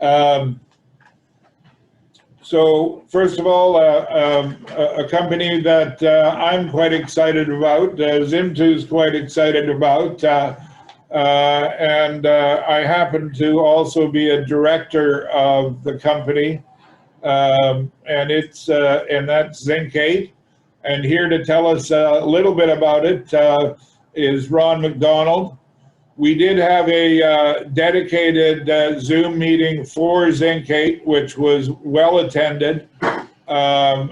Um, so first of all, a company that I'm quite excited about, Zimtu is quite excited about, and I happen to also be a director of the company, and that's Zinc8. And here to tell us a little bit about it is Ron McDonald. We did have a dedicated Zoom meeting for Zinc8, which was well attended, and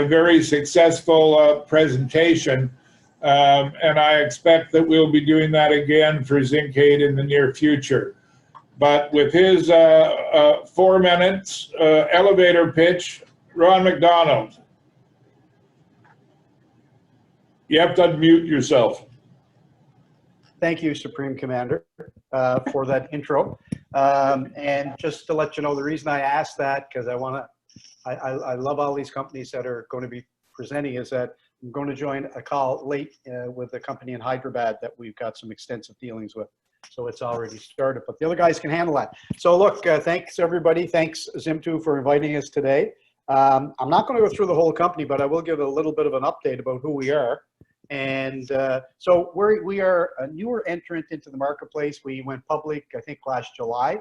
a very successful presentation. And I expect that we'll be doing that again for Zinc8 in the near future. But with his 4 minutes elevator pitch, Ron McDonald. You have to unmute yourself. Thank you, Supreme Commander, for that intro. And just to let you know, the reason I asked that, because I love all these companies that are going to be presenting, is that I'm going to join a call late with a company in Hyderabad that we've got some extensive dealings with. So it's already started, but the other guys can handle that. So look, thanks everybody. Thanks Zimtu for inviting us today. I'm not going to go through the whole company, but I will give a little bit of an update about who we are. And so we are a newer entrant into the marketplace. We went public, I think, last July.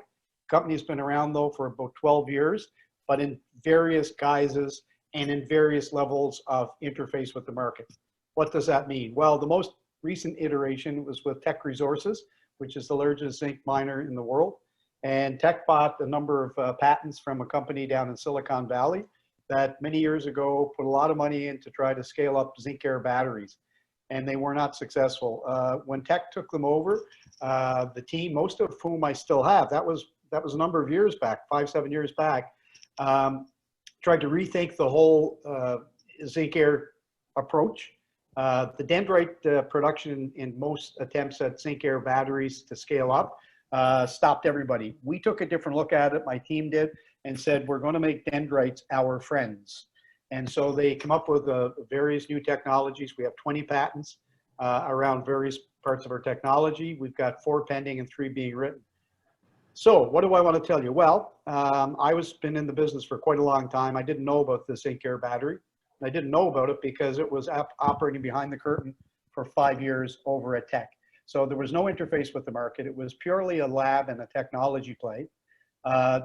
Company's been around though for about 12 years, but in various guises and in various levels of interface with the market. What does that mean? Well, the most recent iteration was with Teck Resources, which is the largest zinc miner in the world. And Teck bought a number of patents from a company down in Silicon Valley that many years ago put a lot of money in to try to scale up Zinc Air batteries. And they were not successful. When Teck took them over, the team, most of whom I still have, that was a number of years back, 5-7 years back, tried to rethink the whole Zinc Air approach. The dendrite production in most attempts at Zinc Air batteries to scale up stopped everybody. We took a different look at it, my team did, and said, we're going to make dendrites our friends. And so they come up with various new technologies. We have 20 patents around various parts of our technology. We've got 4 pending and 3 being written. So what do I want to tell you? Well, I was been in the business for quite a long time. I didn't know about the Zinc Air battery. I didn't know about it because it was operating behind the curtain for 5 years over at Teck. So there was no interface with the market. It was purely a lab and a technology play.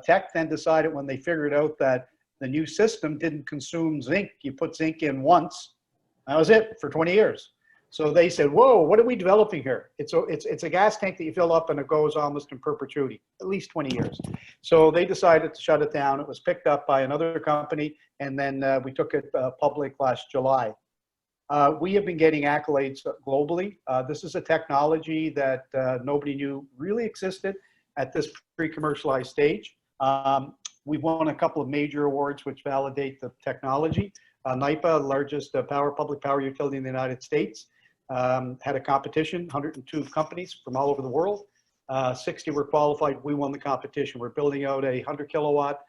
Teck then decided when they figured out that the new system didn't consume zinc. You put zinc in once, that was it for 20 years. So they said, whoa, what are we developing here? It's a gas tank that you fill up and it goes almost in perpetuity, at least 20 years. So they decided to shut it down. It was picked up by another company, and then we took it public last July. We have been getting accolades globally. This is a technology that nobody knew really existed at this pre-commercialized stage. We've won a couple of major awards which validate the technology. NYPA, the largest public power utility in the United States, had a competition, 102 companies from all over the world. 60 were qualified. We won the competition. We're building out a 100 kilowatt,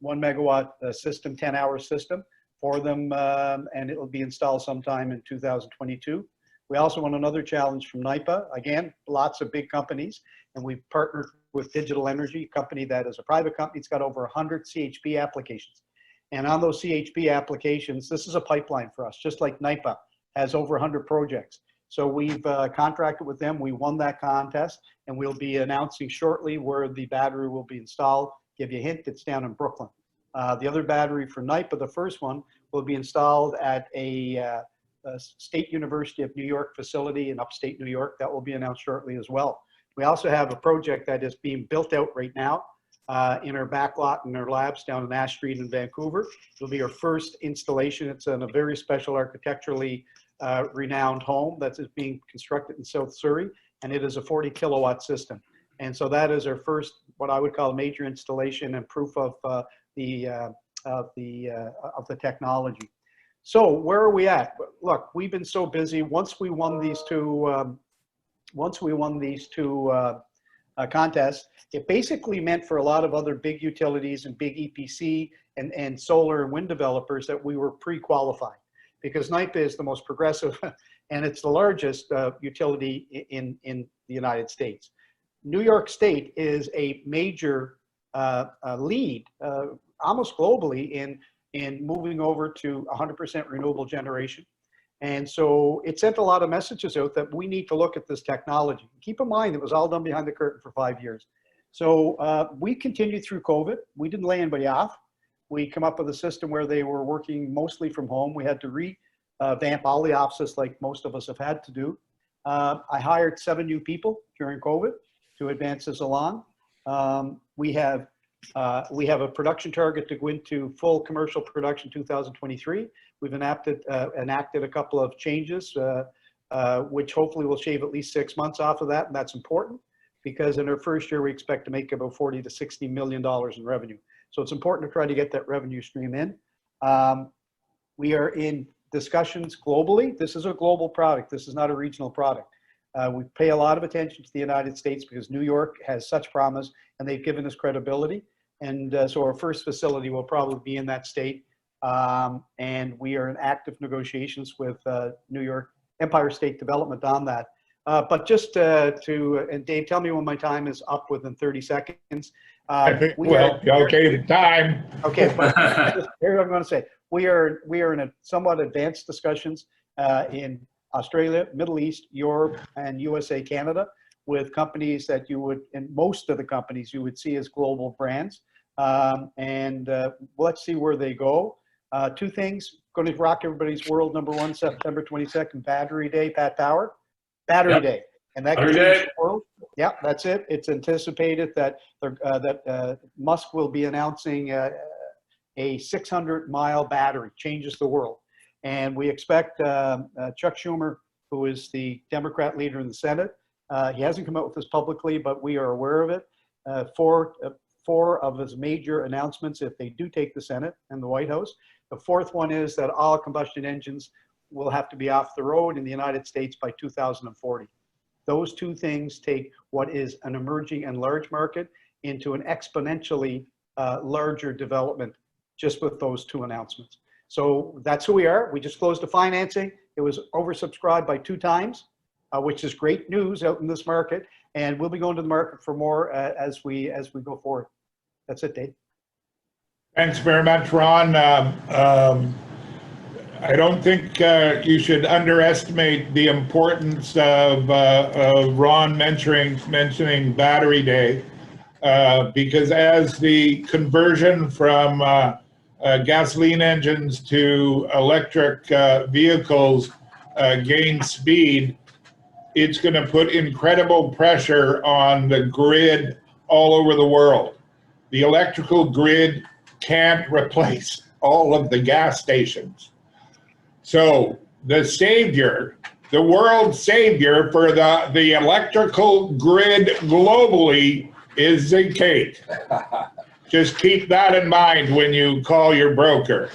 1 megawatt system, 10-hour system for them, and it will be installed sometime in 2022. We also won another challenge from NYPA. Again, lots of big companies, and we've partnered with Digital Energy, a company that is a private company. It's got over 100 CHP applications. And on those CHP applications, this is a pipeline for us, just like NYPA has over 100 projects. So we've contracted with them. We won that contest, and we'll be announcing shortly where the battery will be installed. Give you a hint, it's down in Brooklyn. The other battery for NYPA, the first one, will be installed at a State University of New York facility in upstate New York. That will be announced shortly as well. We also have a project that is being built out right now in our back lot in our labs down in Ash Street in Vancouver. It'll be our first installation. It's in a very special architecturally renowned home that's being constructed in South Surrey, and it is a 40 kilowatt system. And so that is our first, what I would call, major installation and proof of the technology. So where are we at? Look, we've been so busy. Once we won these two contests, it basically meant for a lot of other big utilities and big EPC and solar and wind developers that we were pre-qualified, because NYPA is the most progressive and it's the largest utility in the United States. New York State is a major lead almost globally in moving over to 100% renewable generation. And so it sent a lot of messages out that we need to look at this technology. Keep in mind, it was all done behind the curtain for 5 years. So we continued through COVID. We didn't lay anybody off. We come up with a system where they were working mostly from home. We had to revamp all the offices like most of us have had to do. I hired 7 new people during COVID to advance this along. We have a production target to go into full commercial production 2023. We've enacted a couple of changes, which hopefully will shave at least 6 months off of that, and that's important because in our first year we expect to make about $40 to $60 million in revenue. So it's important to try to get that revenue stream in. We are in discussions globally. This is a global product. This is not a regional product. We pay a lot of attention to the United States because New York has such promise and they've given us credibility. And so our first facility will probably be in that state. And we are in active negotiations with New York Empire State Development on that. But just and Dave, tell me when my time is up within 30 seconds. Okay, time. Okay, but here's what I'm going to say. We are in a somewhat advanced discussions in Australia, Middle East, Europe, and USA, Canada, with companies that you would, and most of the companies you would see as global brands. Let's see where they go. 2 things going to rock everybody's world. Number 1, September 22nd, Battery Day, Pat Power. Battery Day. And that could change the world. Yeah, that's it. It's anticipated that Musk will be announcing a 600-mile battery, changes the world. And we expect Chuck Schumer, who is the Democrat leader in the Senate, he hasn't come out with this publicly, but we are aware of it. 4 of his major announcements, if they do take the Senate and the White House. The 4th one is that all combustion engines will have to be off the road in the United States by 2040. Those 2 things take what is an emerging and large market into an exponentially larger development just with those 2 announcements. So that's who we are. We just closed the financing. It was oversubscribed by 2 times, which is great news out in this market. And we'll be going to the market for more as we go forward. That's it, Dave. Thanks very much, Ron. I don't think you should underestimate the importance of Ron mentioning Battery Day, because as the conversion from gasoline engines to electric vehicles gains speed, it's going to put incredible pressure on the grid all over the world. The electrical grid can't replace all of the gas stations. So the savior, the world savior for the electrical grid globally is Zinc8. Just keep that in mind when you call your broker.